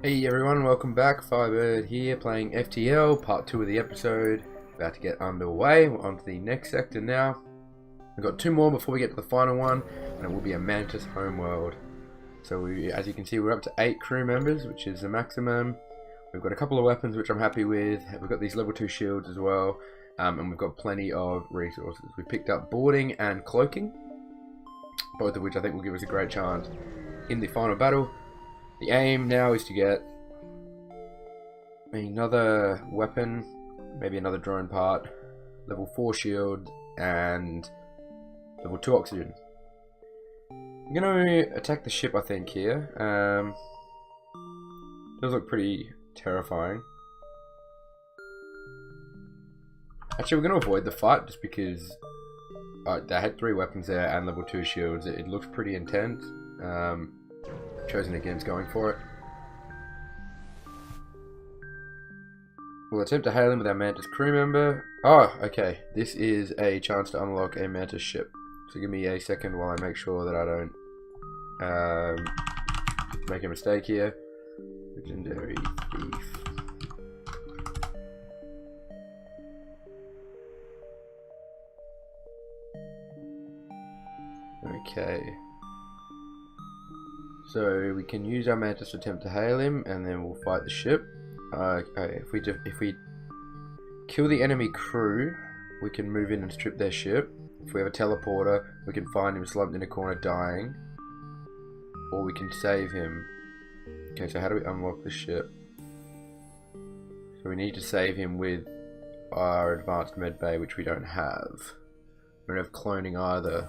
Hey everyone, welcome back. Firebird here playing FTL, part 2 of the episode. About to get underway. We're on to the next sector now. We've got 2 more before we get to the final one, and it will be a Mantis homeworld. So as you can see, we're up to 8 crew members, which is the maximum. We've got a couple of weapons which I'm happy with. We've got these level 2 shields as well, and we've got plenty of resources. We picked up boarding and cloaking, both of which I think will give us a great chance in the final battle. The aim now is to get another weapon, maybe another drone part, level 4 shield, and level 2 oxygen. I'm going to attack the ship, I think, here. Does look pretty terrifying. Actually, we're going to avoid the fight just because they had 3 weapons there and level 2 shields. It looks pretty intense. Chosen against going for it. We'll attempt to hail him with our Mantis crew member. Oh, okay. This is a chance to unlock a Mantis ship. So give me a second while I make sure that I don't make a mistake here. Legendary thief. Okay. So we can use our Mantis to attempt to hail him, and then we'll fight the ship. Okay, if we kill the enemy crew, we can move in and strip their ship. If we have a teleporter, we can find him slumped in a corner dying, or we can save him. Okay, so how do we unlock the ship? So we need to save him with our advanced med bay, which we don't have. We don't have cloning either.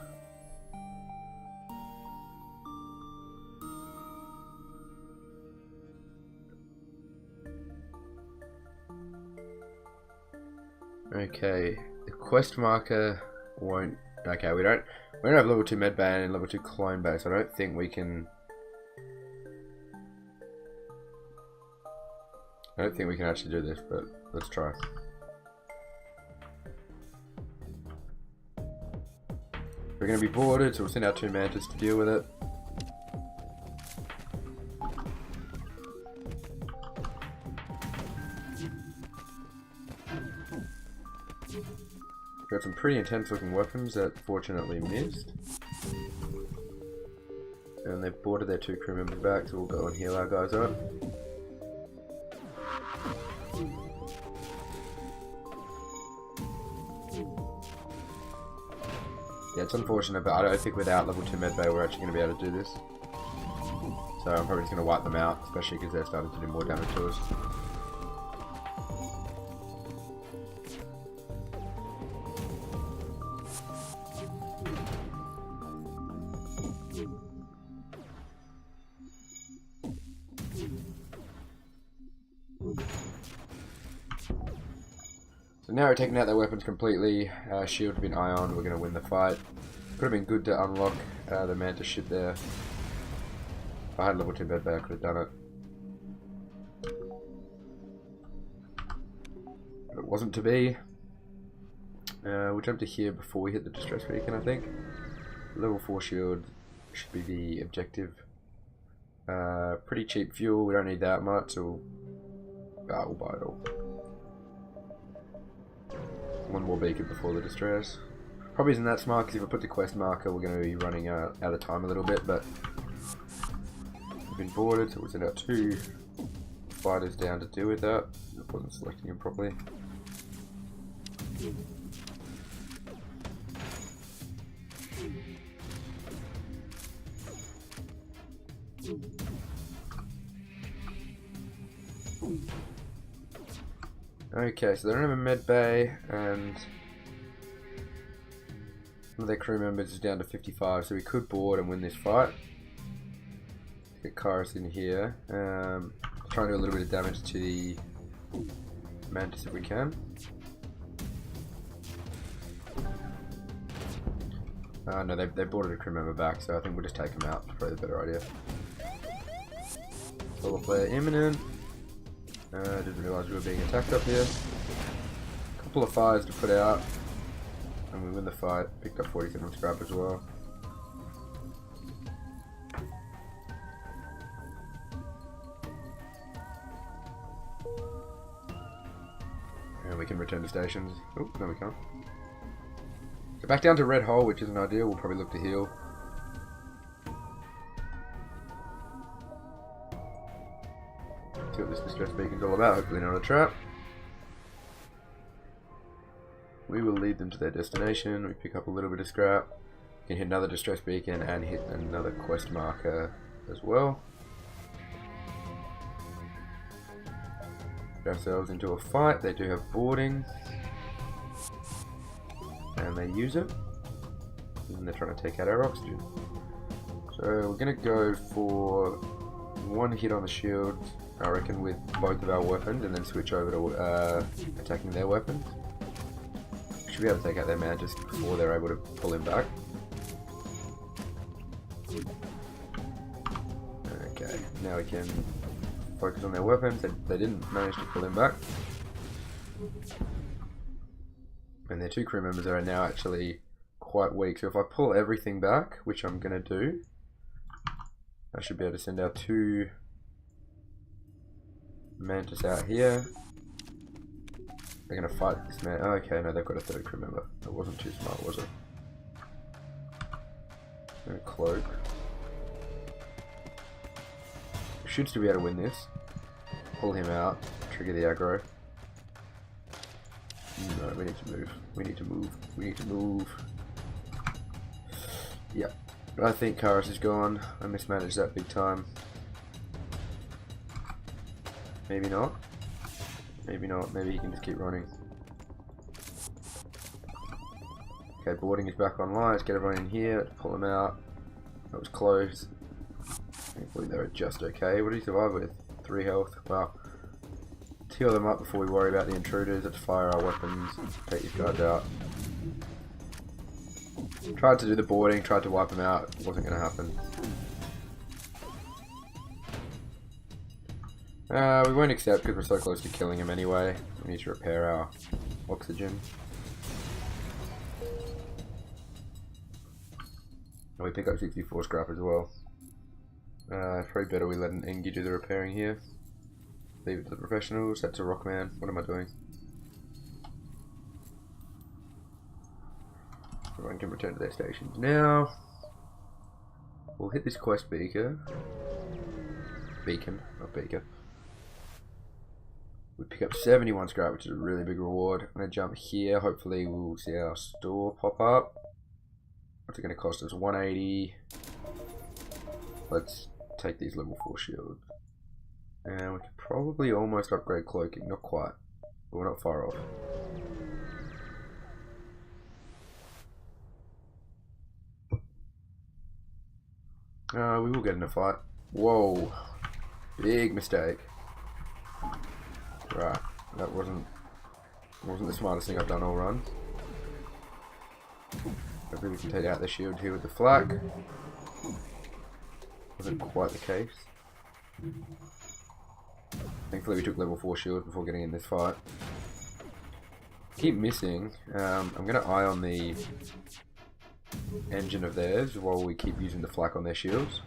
Okay, the quest marker won't. Okay, we don't have level 2 med bay and level 2 clone bay, so I don't think we can. I don't think we can actually do this, but let's try. We're going to be boarded, so we'll send our 2 Mantis to deal with it. Got some pretty intense looking weapons that fortunately missed. And they've boarded their 2 crew members back, so we'll go and heal our guys up. Yeah, it's unfortunate, but I don't think without level 2 medbay we're actually going to be able to do this. So I'm probably just going to wipe them out, especially because they're starting to do more damage to us. So now we're taking out their weapons completely. Shield have been ioned, we're going to win the fight. Could have been good to unlock the Mantis ship there. If I had level 2 medbay I could have done it. But it wasn't to be. We'll jump to here before we hit the distress beacon, I think. Level 4 shield should be the objective. Pretty cheap fuel, we don't need that much, so we'll buy it all. 1 more beacon before the distress. Probably isn't that smart because if I put the quest marker we're going to be running out of time a little bit, but we've been boarded, so we'll send out 2 fighters down to deal with that. I wasn't selecting them properly. Okay, so they don't have a med bay, and one of their crew members is down to 55, so we could board and win this fight. Get Kairos in here. Try and do a little bit of damage to the Mantis if we can. No, they boarded a crew member back, so I think we'll just take them out. Probably the better idea. Solar flare imminent. Didn't realise we were being attacked up here. Couple of fires to put out, and we win the fight. Picked up 47 scrap as well. we can return to stations. Oh, no we can't. So back down to red hole, which isn't ideal. We'll probably look to heal. See what this distress beacon's all about. Hopefully not a trap. We will lead them to their destination. We pick up a little bit of scrap. We can hit another distress beacon and hit another quest marker as well. Get ourselves into a fight. They do have boarding. And they use it. And they're trying to take out our oxygen. So we're going to go for one hit on the shield, I reckon, with both of our weapons, and then switch over to attacking their weapons. Should be able to take out their man just before they're able to pull him back. Okay, now we can focus on their weapons. They didn't manage to pull him back. And their two crew members are now actually quite weak. So if I pull everything back, which I'm going to do, I should be able to send our two Mantis out here. They're going to fight this man. Oh, okay, no, they've got a third crew member. That wasn't too smart, was it? And a cloak. Should still be able to win this. Pull him out. Trigger the aggro. No, we need to move. We need to move. We need to move. Yep. I think Karis is gone. I mismanaged that big time. Maybe not. Maybe not. Maybe he can just keep running. Okay, boarding is back online. Let's get everyone in here. Let's pull them out. That was close. Thankfully they were just okay. What did he survive with? 3 health. Wow. Let's heal them up before we worry about the intruders. Let's fire our weapons. Take these guys out. Tried to do the boarding. Tried to wipe them out. Wasn't going to happen. We won't accept because we're so close to killing him anyway. We need to repair our oxygen. And we pick up 64 scrap as well. Probably better we let an Engie do the repairing here. Leave it to the professionals. That's a Rockman. What am I doing? Everyone can return to their stations now. We'll hit this quest beacon. Beacon, not beacon. We pick up 71 scrap, which is a really big reward. I'm going to jump here. Hopefully we'll see our store pop up. What's it going to cost us? 180. Let's take these level 4 shields. And we could probably almost upgrade cloaking. Not quite, but we're not far off. We will get in a fight. Whoa. Big mistake. Right, that wasn't the smartest thing I've done all run. Hopefully we can take out the shield here with the flak. Wasn't quite the case. Thankfully we took level 4 shield before getting in this fight. Keep missing. I'm going to eye on the engine of theirs while we keep using the flak on their shields.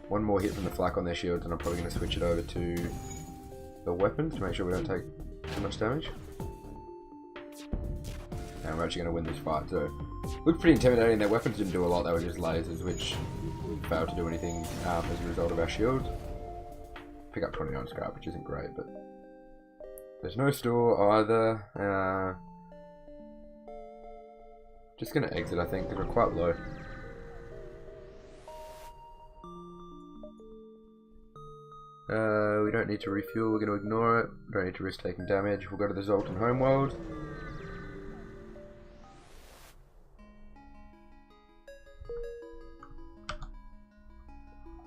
One more hit from the flak on their shields and I'm probably going to switch it over to the weapons to make sure we don't take too much damage. And we're actually going to win this fight, so looked pretty intimidating. Their weapons didn't do a lot, they were just lasers which failed to do anything as a result of our shields. Pick up 29 scrap, which isn't great, but there's no store either. Just going to exit, I think, because we're quite low. We don't need to refuel, we're going to ignore it. Don't need to risk taking damage. We'll go to the Zoltan homeworld.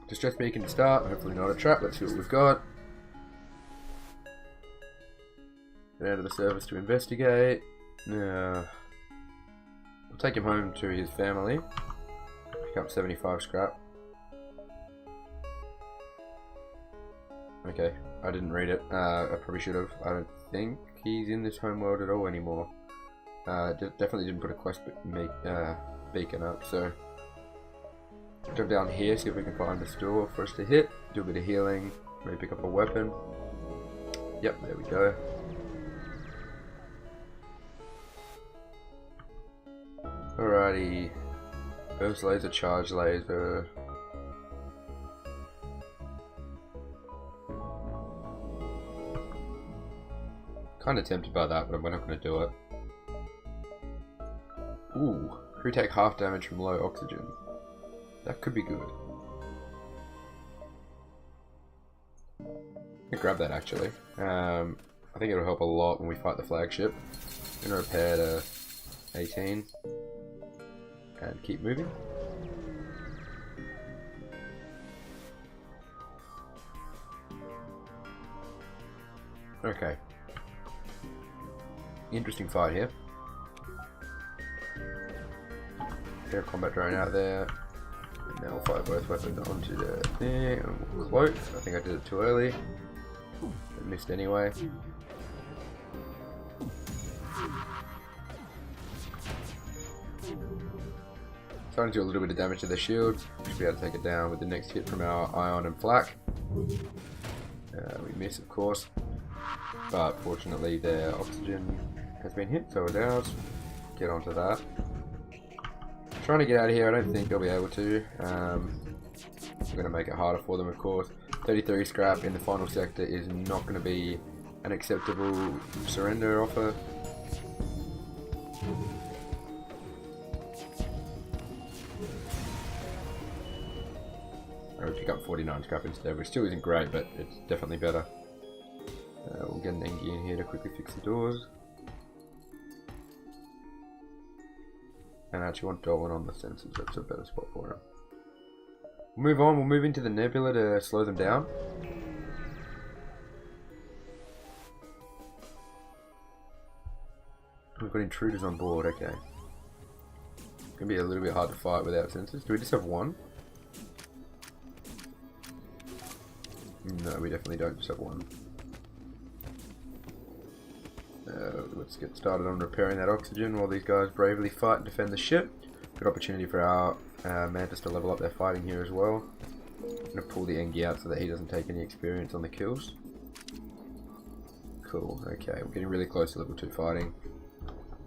Distress beacon to start, hopefully not a trap. Let's see what we've got. Get out of the service to investigate. We'll take him home to his family. Pick up 75 scrap. Okay, I didn't read it. I probably should have. I don't think he's in this homeworld at all anymore. Definitely didn't put a quest beacon up, so jump down here, see if we can find the store for us to hit, do a bit of healing, maybe pick up a weapon. Yep, there we go. Alrighty. Burst laser, charge laser. Kinda tempted by that, but we're not gonna do it. Ooh, crew take half damage from low oxygen. That could be good. I'm gonna grab that actually. I think it'll help a lot when we fight the flagship. I'm gonna repair to 18 and keep moving. Okay. Interesting fight here. Get a combat drone out there. And now we'll fire both weapons onto the thing and we'll cloak. I think I did it too early. I missed anyway. Starting to do a little bit of damage to the shield. Should be able to take it down with the next hit from our ion and flak. We miss, of course. But fortunately their oxygen has been hit, so is ours. Get onto that. Trying to get out of here, I don't think they'll be able to. We're going to make it harder for them, of course. 33 scrap in the final sector is not going to be an acceptable surrender offer. I would pick up 49 scrap instead, which still isn't great, but it's definitely better. We'll get an Engie in here to quickly fix the doors. And I actually want Dolwyn on the sensors, that's a better spot for him. We'll move on, we'll move into the nebula to slow them down. We've got intruders on board, okay. It's going to be a little bit hard to fight without sensors. Do we just have one? No, we definitely don't just have one. Let's get started on repairing that oxygen while these guys bravely fight and defend the ship. Good opportunity for our Mantis to level up their fighting here as well. I'm going to pull the Engie out so that he doesn't take any experience on the kills. Cool, okay, we're getting really close to level 2 fighting.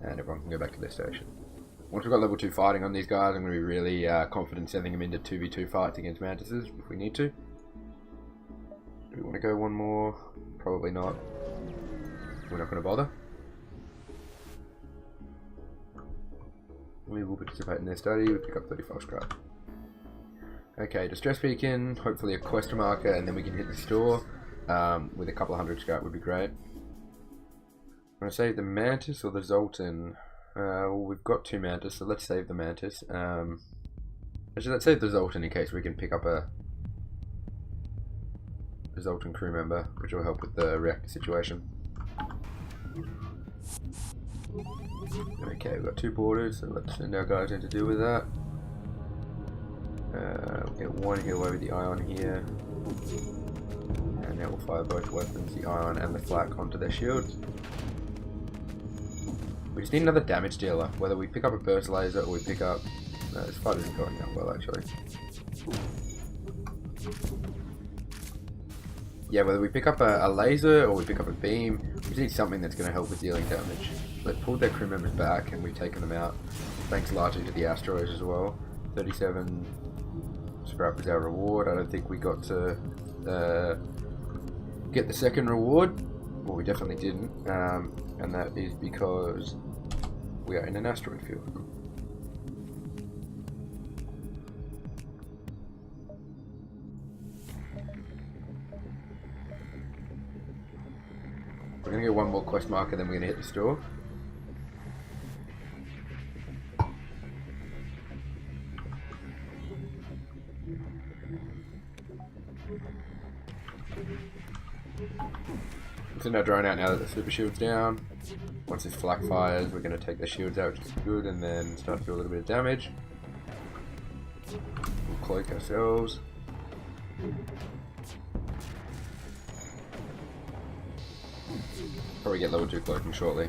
And everyone can go back to their station. Once we've got level 2 fighting on these guys, I'm going to be really confident sending them into 2v2 fights against Mantises if we need to. Do we want to go one more? Probably not. We're not going to bother. We will participate in their study. We pick up 35 scrap. Okay, distress beacon, hopefully a quest marker, and then we can hit the store with a couple of hundred scrap would be great. I'm going to save the Mantis or the Zoltan. Well, we've got 2 Mantis, so let's save the Mantis. Actually, let's save the Zoltan in case we can pick up a Zoltan crew member, which will help with the reactor situation. Okay, we've got 2 boarders, so let's send our guys in to deal with that. We'll get 1 here away with the ion here. And now we'll fire both weapons, the ion and the flak, onto their shields. We just need another damage dealer, whether we pick up a burst laser or we pick up... No, this fight isn't going that well actually. Yeah, whether we pick up a laser or we pick up a beam, we just need something that's going to help with dealing damage. They've pulled their crew members back and we've taken them out, thanks largely to the asteroids as well. 37 scrap is our reward. I don't think we got to get the second reward. Well, we definitely didn't, and that is because we are in an asteroid field. We're going to get 1 more quest marker, then we're going to hit the store. Send our drone out now that the super shield's down. Once this flak fires, we're going to take the shields out, which is good, and then start to do a little bit of damage. We'll cloak ourselves. Probably get level 2 cloaking shortly.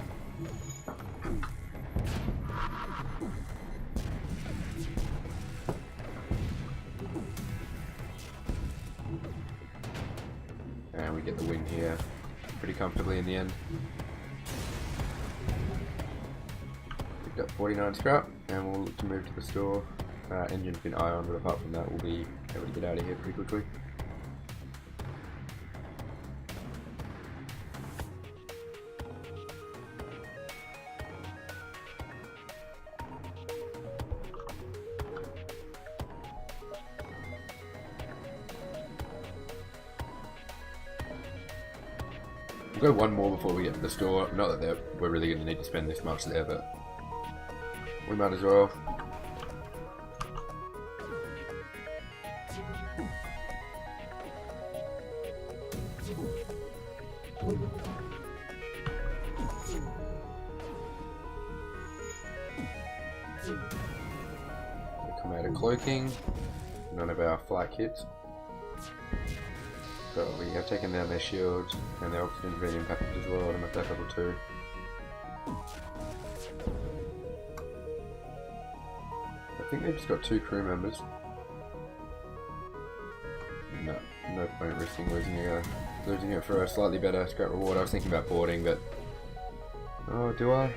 And we get the win here. pretty comfortably in the end. Picked up 49 scrap, and we'll look to move to the store. Engine's been eye on, but apart from that, we'll be able to get out of here pretty quickly. We'll go one more before we get to the store. Not that we're really going to need to spend this much there, but we might as well. We come out of cloaking. None of our flak hits. So we have taken down their shields, and their oxygen's been impacted as well. I'm at that level 2. I think they've just got 2 crew members. No point risking losing it for a slightly better scrap reward. I was thinking about boarding, but oh, do I?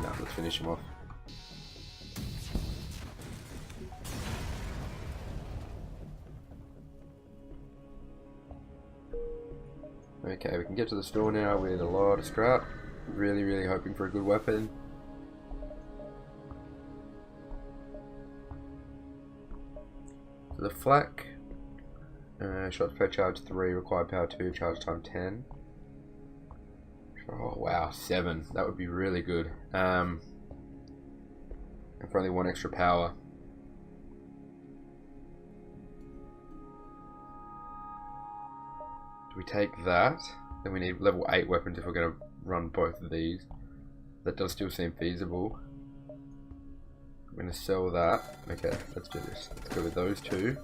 No, let's finish him off. Okay, we can get to the store now with a lot of scrap. Really hoping for a good weapon. So the flak, shots per charge 3, required power 2, charge time 10. Oh wow, 7. That would be really good. And for only 1 extra power. Do we take that? Then we need level 8 weapons if we're going to run both of these. That does still seem feasible. I'm going to sell that. Okay, let's do this. Let's go with those 2.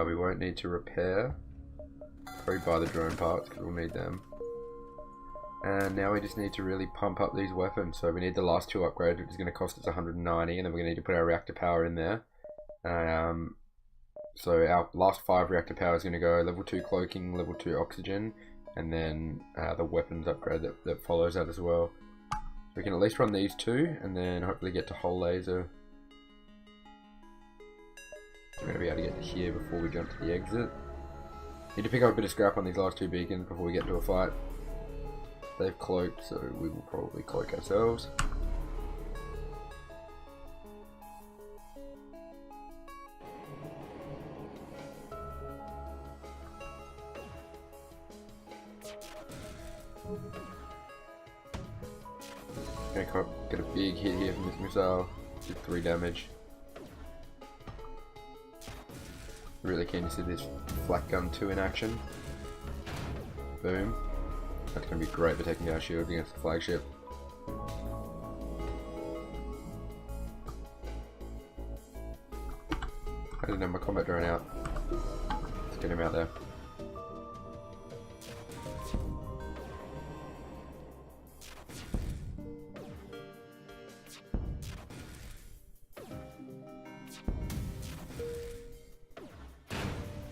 We won't need to repair. Probably buy the drone parts because we'll need them. And now we just need to really pump up these weapons. So we need the last 2 upgrades, which is going to cost us 190, and then we're going to need to put our reactor power in there. So our last 5 reactor power is going to go level 2 cloaking, level 2 oxygen, and then the weapons upgrade that follows that as well. We can at least run these 2, and then hopefully get to hull laser. We're going to be able to get to here before we jump to the exit. Need to pick up a bit of scrap on these last 2 beacons before we get to a fight. They've cloaked, so we will probably cloak ourselves. Okay, get a big hit here from this missile. Did 3 damage. Really keen to see this flak gun 2 in action. Boom. That's going to be great for taking our shields against the flagship. I didn't have my combat drone out. Let's get him out there.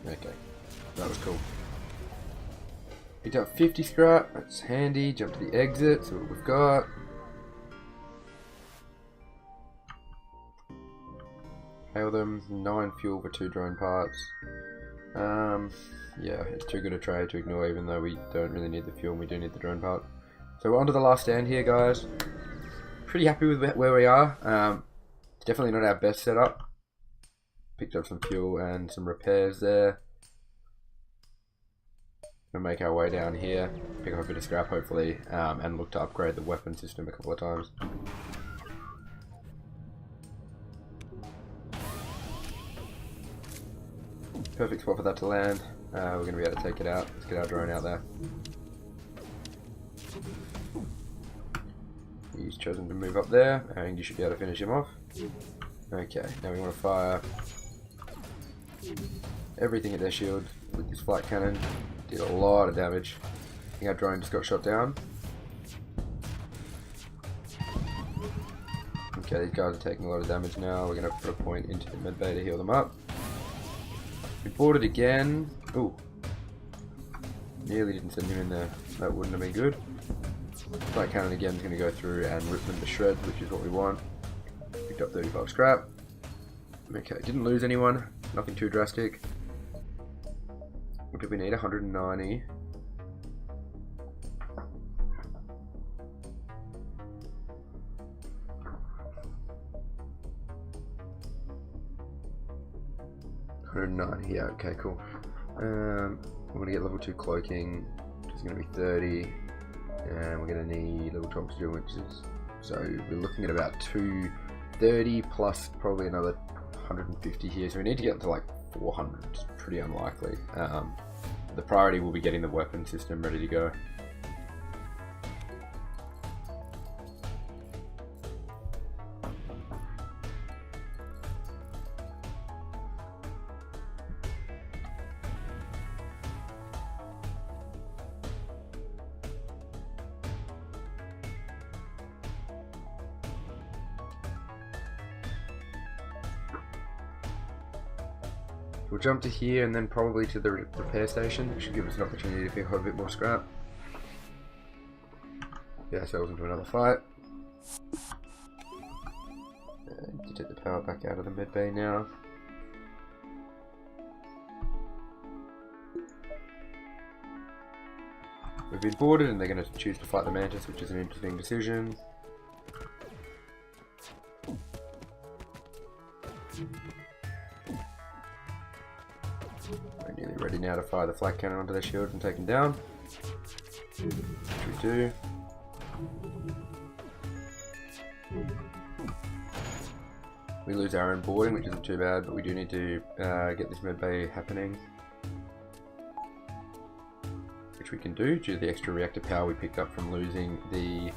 Okay, that was cool. Picked up 50 scrap, that's handy. Jump to the exit, see what we've got. Hail them, 9 fuel for 2 drone parts. Yeah, it's too good a trade to ignore even though we don't really need the fuel and we do need the drone part. So we're onto the last stand here, guys. Pretty happy with where we are. It's definitely not our best setup. Picked up some fuel and some repairs there. We'll make our way down here, pick up a bit of scrap hopefully, and look to upgrade the weapon system a couple of times. Perfect spot for that to land. We're going to be able to take it out. Let's get our drone out there. He's chosen to move up there, and you should be able to finish him off. Okay, now we want to fire everything at their shield with this flight cannon. Did a lot of damage. I think our drone just got shot down. Okay, these guys are taking a lot of damage now. We're going to put a point into the medbay to heal them up. We boarded again. Ooh. Nearly didn't send him in there. That wouldn't have been good. Flight cannon again is going to go through and rip them to shreds, which is what we want. Picked up 35 scrap. Okay, didn't lose anyone. Nothing too drastic. What did we need? 190. Yeah, okay, cool. We're gonna get level 2 cloaking, which is gonna be 30, and we're gonna need level 12 steel winches. So we're looking at about 230 plus probably another 150 here. So we need to get to like 400. It's pretty unlikely. The priority will be getting the weapon system ready to go. We'll jump to here and then probably to the repair station, which should give us an opportunity to pick up a bit more scrap. Get ourselves into another fight. And to take the power back out of the med bay now. We've been boarded and they're going to choose to fight the Mantis, which is an interesting decision. We're nearly ready now to fire the flak cannon onto their shields and take them down. Which we do. We lose our own boarding, which isn't too bad, but we do need to get this med bay happening. Which we can do due to the extra reactor power we picked up from losing the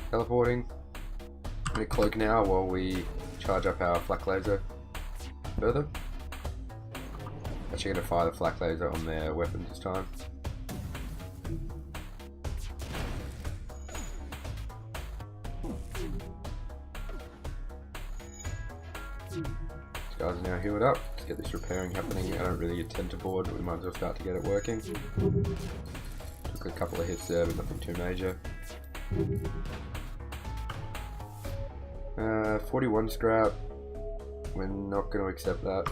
teleporting. I'm going to cloak now while we charge up our flak laser further. Actually going to fire the flak laser on their weapons this time. These guys are now healed up. Let's get this repairing happening. I don't really intend to board, but we might as well start to get it working. Took a couple of hits there, but nothing too major. 41 scrap. We're not going to accept that.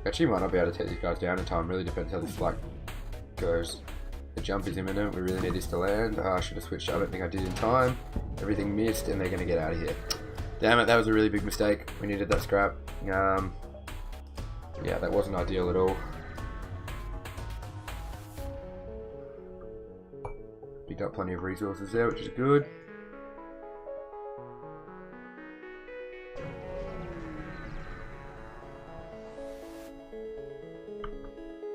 Actually might not be able to take these guys down in time, really depends how this flak goes. The jump is imminent, we really need this to land. I should have switched, I don't think I did in time. Everything missed and they're going to get out of here. Damn it, that was a really big mistake. We needed that scrap. Yeah, that wasn't ideal at all. Picked up plenty of resources there, which is good.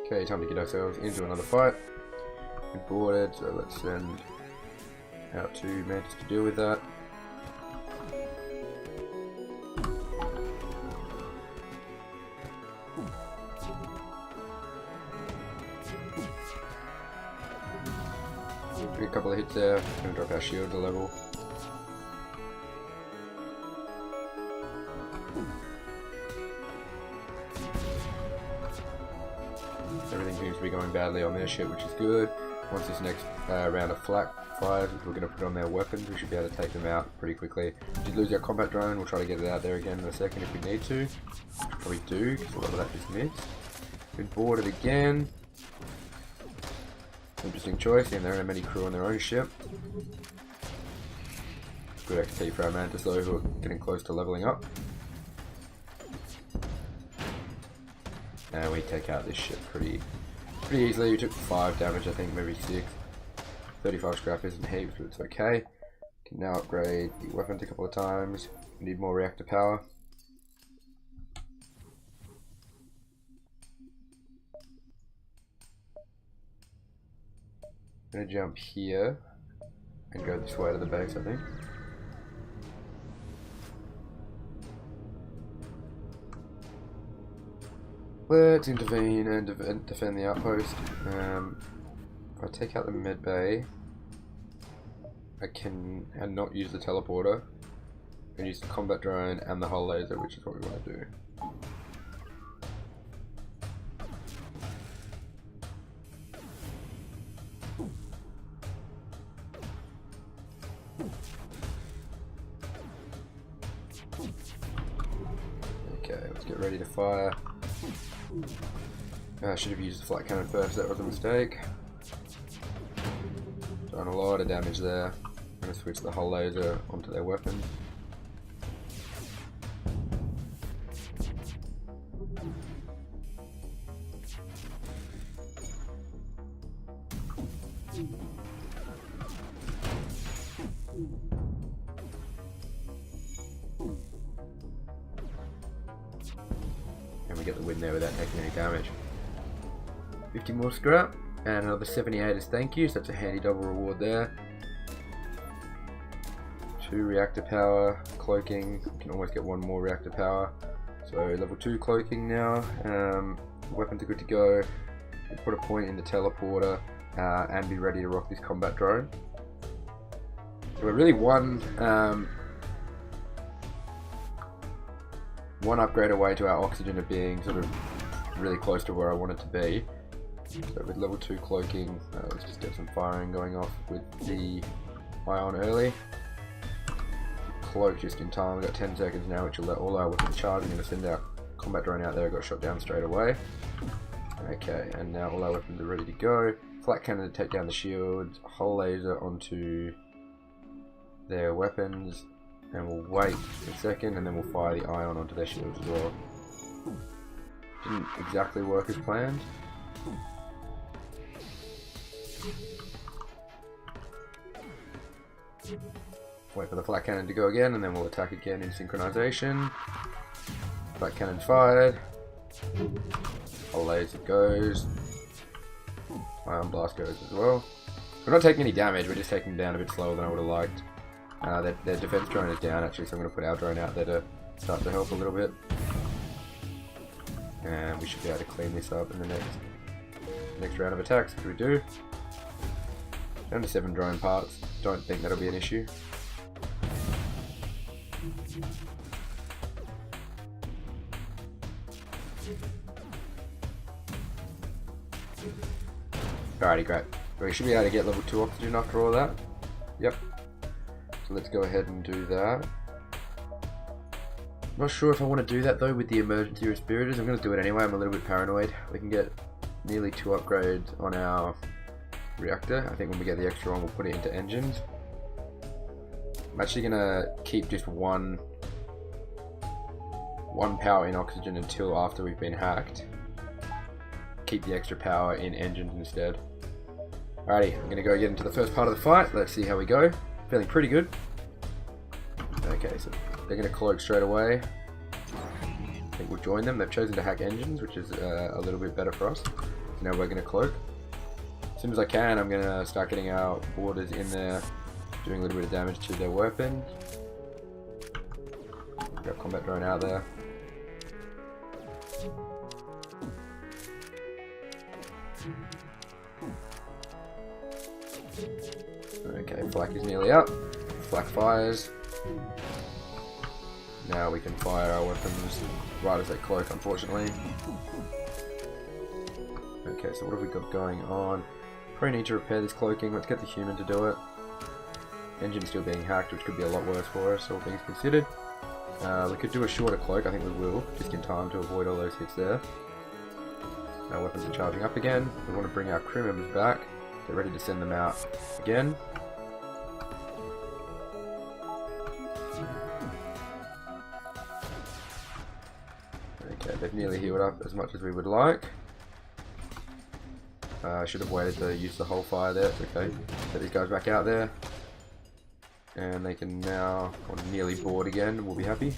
Okay, time to get ourselves into another fight. We're boarded, so let's send out 2 Mantis to deal with that. A couple of hits there, gonna drop our shield to level. Everything seems to be going badly on their ship, which is good. Once this next round of flak fires, which we're going to put on their weapons, we should be able to take them out pretty quickly. We did lose our combat drone, we'll try to get it out there again in a second if we need to. Probably do, because a lot of that just missed. Been boarded again. Interesting choice, and there aren't many crew on their own ship. Good XP for our Mantis though, who are getting close to leveling up. And we take out this ship pretty easily. We took 5 damage, I think, maybe 6. 35 scrap isn't heaps, but it's okay. Can now upgrade the weapons a couple of times. We need more reactor power. I'm gonna jump here and go this way to the base, I think. Let's intervene and defend the outpost. If I take out the med bay, I can not use the teleporter. I can use the combat drone and the hull laser, which is what we want to do. Okay, let's get ready to fire. I should have used the flat cannon first, that was a mistake. Done a lot of damage there. I'm going to switch the hull laser onto their weapon. And we get the win there without taking any damage. 50 more scrap, and another 78 as thank you, so that's a handy double reward there. 2 reactor power, cloaking, we can almost get 1 more reactor power. So level 2 cloaking now, weapons are good to go. We'll put a point in the teleporter and be ready to rock this combat drone. So we're really one upgrade away to our oxygen of being sort of really close to where I want it to be. So with level 2 cloaking, let's just get some firing going off with the ion early. Cloak just in time, we've got 10 seconds now, which will let all our weapons charge. I'm going to send our combat drone out there, got shot down straight away. Okay, and now all our weapons are ready to go. Flat cannon to take down the shields, hull laser onto their weapons, and we'll wait a second and then we'll fire the ion onto their shields as well. Didn't exactly work as planned. Wait for the flat cannon to go again and then we'll attack again in synchronization. Flat cannon fired. Hull laser goes. Ion blast goes as well. We're not taking any damage, we're just taking down a bit slower than I would have liked. Their defense drone is down actually, so I'm going to put our drone out there to start to help a little bit. And we should be able to clean this up in the next round of attacks, which we do. Down to 7 drone parts, don't think that'll be an issue. Alrighty, great. We should be able to get level 2 oxygen after all that. Yep. So let's go ahead and do that. Not sure if I want to do that though with the emergency respirators. I'm going to do it anyway, I'm a little bit paranoid. We can get nearly 2 upgrades on our reactor. I think when we get the extra one we'll put it into engines. I'm actually going to keep just one power in oxygen until after we've been hacked. Keep the extra power in engines instead. Alrighty, I'm going to go get into the first part of the fight. Let's see how we go. Feeling pretty good. Okay, so they're going to cloak straight away. I think we'll join them. They've chosen to hack engines, which is a little bit better for us. So now we're going to cloak. As soon as I can, I'm going to start getting our boarders in there, doing a little bit of damage to their weapons. Got combat drone out there. Okay, flak is nearly up. Flak fires. Now we can fire our weapons right as they cloak, unfortunately. Okay, so what have we got going on? Probably need to repair this cloaking. Let's get the human to do it. Engine still being hacked, which could be a lot worse for us, all things considered. We could do a shorter cloak, I think we will, just in time to avoid all those hits there. Our weapons are charging up again. We want to bring our crew members back. Get ready to send them out again. Okay, they've nearly healed up as much as we would like. I should have waited to use the whole fire there. It's okay. Get these guys back out there. And they can now nearly board again. We'll be happy.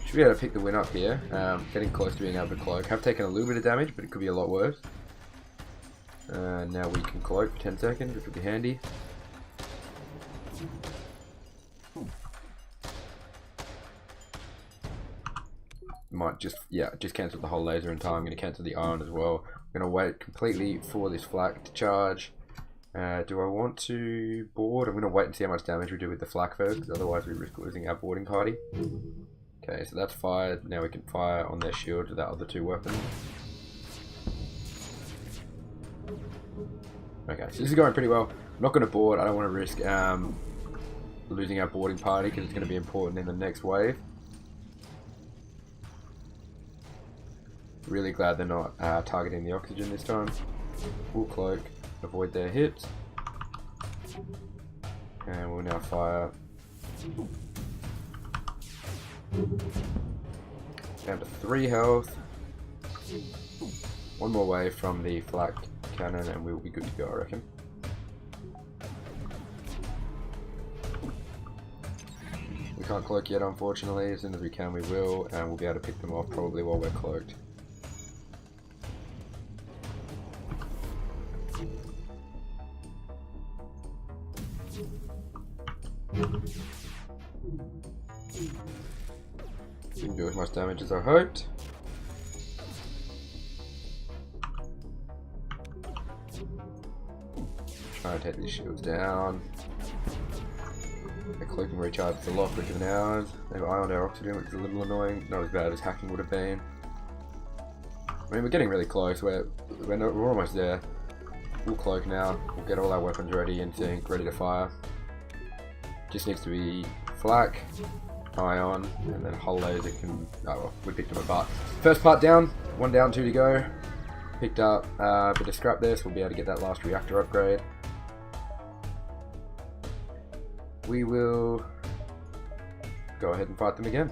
Should be able to pick the win up here. Getting close to being able to cloak. Have taken a little bit of damage, but it could be a lot worse. Now we can cloak for 10 seconds, which would be handy. Might just cancel the whole laser in time. I'm going to cancel the iron as well. I'm going to wait completely for this flak to charge. Do I want to board? I'm going to wait and see how much damage we do with the flak first, because otherwise we risk losing our boarding party. Okay, so that's fired. Now we can fire on their shield with our other two weapons. Okay, so this is going pretty well. I'm not going to board. I don't want to risk losing our boarding party, because it's going to be important in the next wave. Really glad they're not targeting the oxygen this time. Full cloak. Avoid their hits, and we'll now fire down to 3 health. One more wave from the flak cannon and we'll be good to go, I reckon. We can't cloak yet, unfortunately. As soon as we can we will, and we'll be able to pick them off probably while we're cloaked. Didn't do as much damage as I hoped. Try and take these shields down. The cloak can recharge for a lot quicker than ours. They've ironed our oxygen, which is a little annoying. Not as bad as hacking would have been. I mean, we're getting really close. We're almost there. We'll cloak now. We'll get all our weapons ready in sync, ready to fire. Just needs to be flak, ion, and then hull laser can. Oh well, we picked them apart. First part down, 1 down, 2 to go. Picked up a bit of scrap there, so we'll be able to get that last reactor upgrade. We will go ahead and fight them again.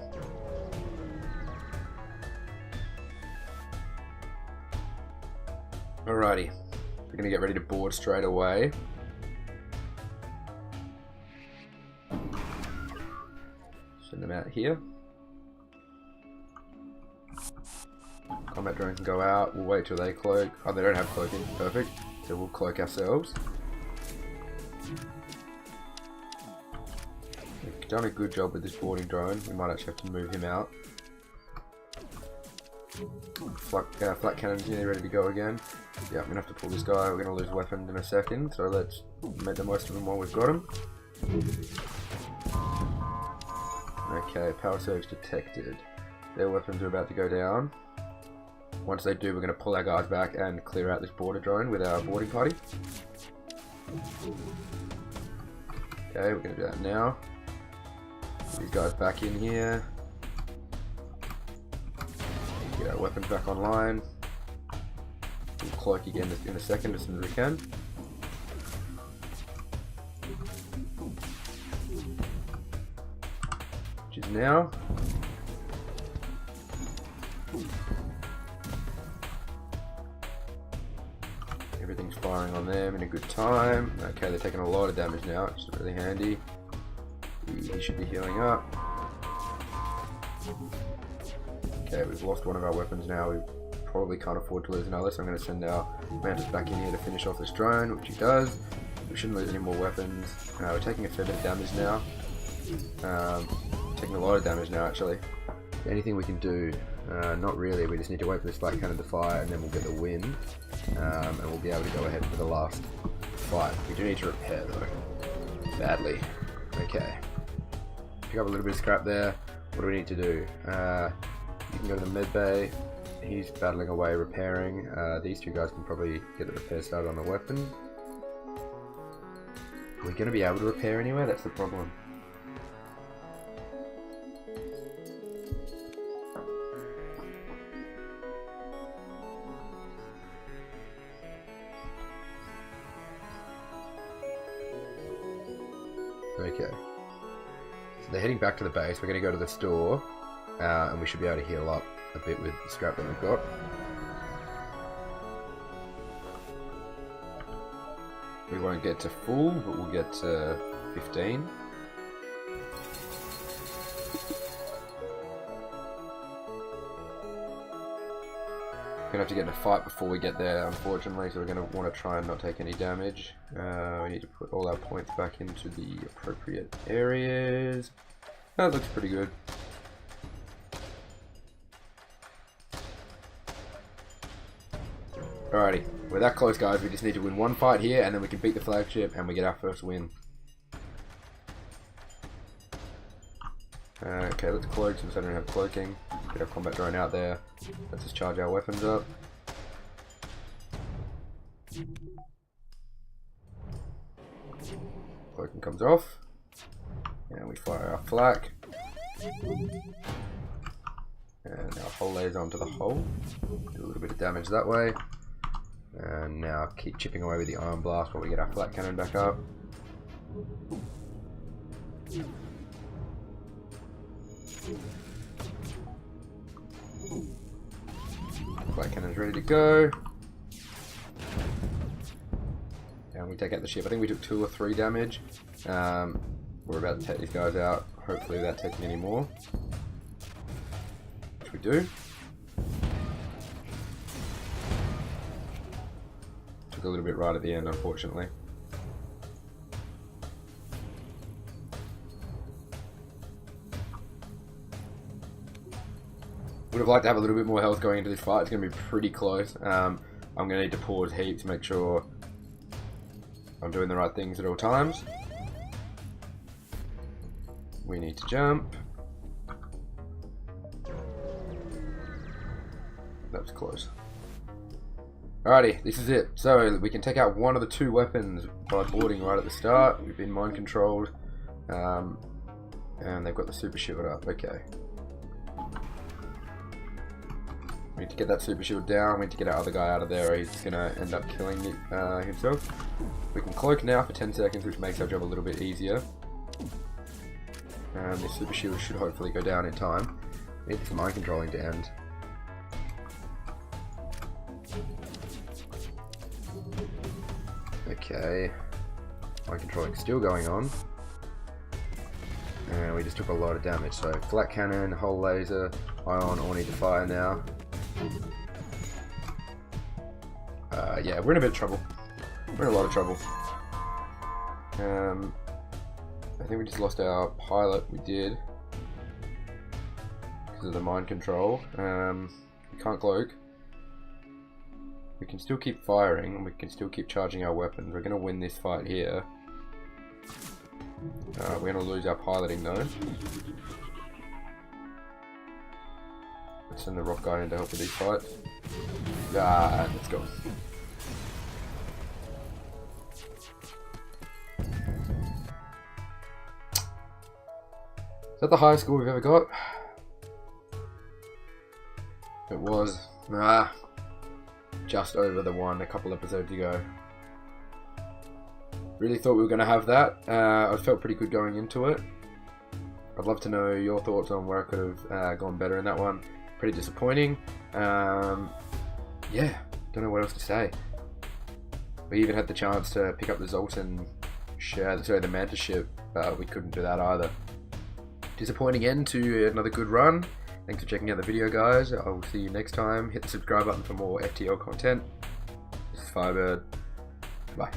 Alrighty, we're gonna get ready to board straight away. Send them out here. Combat drone can go out. We'll wait till they cloak. Oh, they don't have cloaking. Perfect. So we'll cloak ourselves. We've done a good job with this boarding drone. We might actually have to move him out. Flat cannon's nearly ready to go again. Yeah, I'm gonna have to pull this guy. We're gonna lose weapons in a second, so let's make the most of them while we've got him. Okay, power surge detected. Their weapons are about to go down. Once they do, we're going to pull our guards back and clear out this border drone with our boarding party. Okay, we're going to do that now. Put these guys back in here. Get our weapons back online. We'll cloak again in a second as soon as we can. Which is now. Everything's firing on them in a good time. Okay, they're taking a lot of damage now, which is really handy. He should be healing up. Okay, we've lost one of our weapons now. We probably can't afford to lose another, so I'm going to send our Mantis back in here to finish off this drone, which he does. We shouldn't lose any more weapons. We're taking a fair bit of damage now. Taking a lot of damage now, actually. Anything we can do? Not really. We just need to wait for this flak cannon to fire, and then we'll get the win. And we'll be able to go ahead for the last fight. We do need to repair though, badly. Okay, pick up a little bit of scrap there. What do we need to do? You can go to the med bay. He's battling away repairing. These two guys can probably get the repair started on the weapon. We're going to be able to repair anyway, that's the problem. Okay, so they're heading back to the base. We're going to go to the store, and we should be able to heal up a bit with the scrap that we've got. We won't get to full, but we'll get to 15. We're going to have to get in a fight before we get there, unfortunately, so we're going to want to try and not take any damage. We need to put all our points back into the appropriate areas. That looks pretty good. Alrighty, we're that close, guys. We just need to win one fight here, and then we can beat the flagship, and we get our first win. Okay, let's cloak since I don't have cloaking. Get our combat drone out there. Let's just charge our weapons up. Cloaking comes off. And we fire our flak. And our hull lays onto the hull. Do a little bit of damage that way. And now keep chipping away with the iron blast while we get our flak cannon back up. Flak cannon's ready to go. And we take out the ship. I think we took 2 or 3 damage. We're about to take these guys out, hopefully without taking any more. Which we do. Took a little bit right at the end, unfortunately. Would have liked to have a little bit more health going into this fight. It's going to be pretty close. I'm going to need to pause heaps to make sure I'm doing the right things at all times. We need to jump. That was close. Alrighty, this is it. So we can take out one of the 2 weapons by boarding right at the start. We've been mind controlled. And they've got the super shield up. Okay. We need to get that super shield down. We need to get our other guy out of there, or he's going to end up killing himself. We can cloak now for 10 seconds, which makes our job a little bit easier. And this super shield should hopefully go down in time. We need some mind controlling to end. Okay. Mind controlling still going on. And we just took a lot of damage. So flak cannon, hull laser, ion all need to fire now. Yeah, we're in a bit of trouble. We're in a lot of trouble. I think we just lost our pilot. We did. Because of the mind control. We can't cloak. We can still keep firing. And we can still keep charging our weapons. We're going to win this fight here. We're going to lose our piloting though. Let's send the rock guy in to help with these fights. Let's go. Is that the highest score we've ever got? It was. Just over the 1 a couple episodes ago. Really thought we were going to have that. I felt pretty good going into it. I'd love to know your thoughts on where I could have gone better in that one. Pretty disappointing. Yeah, don't know what else to say. We even had the chance to pick up the Zoltan the Mantis ship. We couldn't do that either. Disappointing end to another good run. Thanks for checking out the video, guys. I will see you next time. Hit the subscribe button for more FTL content. This is Firebird. Bye.